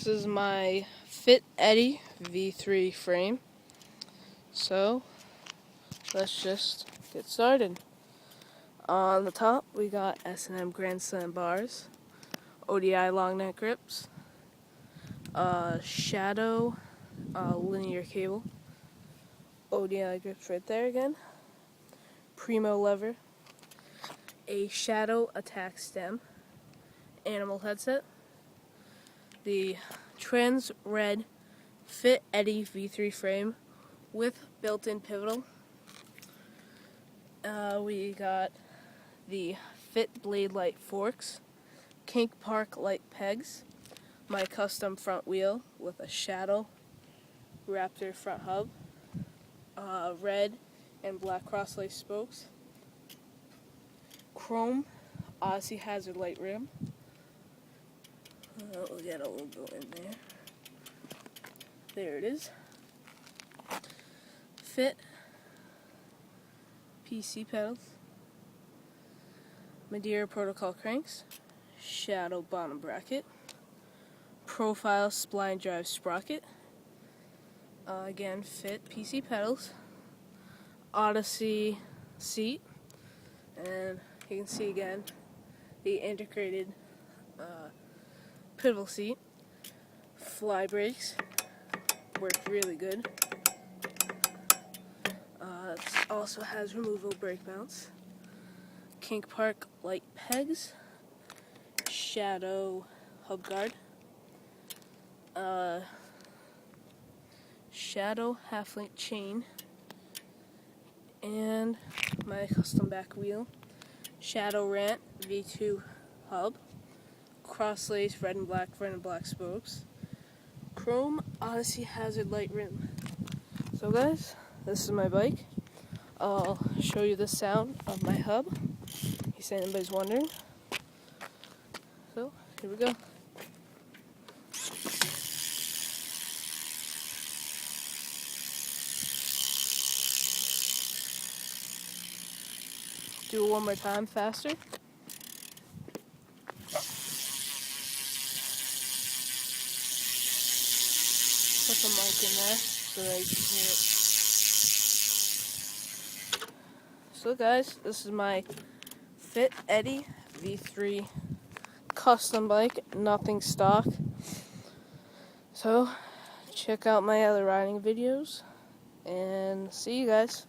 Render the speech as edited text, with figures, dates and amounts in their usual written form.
This is my Fit Eddy V3 frame. So let's just get started. On the top we got S&M Grandslam bars, ODI long neck grips, shadow linear cable, ODI grips right there again, primo lever, a shadow attack stem, animal headset, the trans red Fit Eddy V3 frame with built-in pivotal. We got the Fit Blade Light forks, Kink Park light pegs, my custom front wheel with a shadow raptor front hub, red and black crosslaced spokes, chrome Oddysey hazard light rim. We'll get a logo in there. There it is. Fit PC pedals, Madera protocol cranks, shadow bottom bracket, profile spline drive sprocket, again Fit PC pedals, Oddysey seat, and you can see again the integrated pivotal seat, fly brakes, work really good. It also has removable brake mounts, Kink Park light pegs, shadow hub guard, shadow half-link chain, and my custom back wheel, shadow rant V2 hub, crosslaced red and black spokes, chrome Oddysey hazard light rim. So guys, this is my bike. I'll show you the sound of my hub, in case anybody's wondering. So, here we go. Do it one more time, faster. Put the mic in there so that you can hear it. So guys, this is my Fit Eddy V3 custom bike, nothing stock. So check out my other riding videos and see you guys.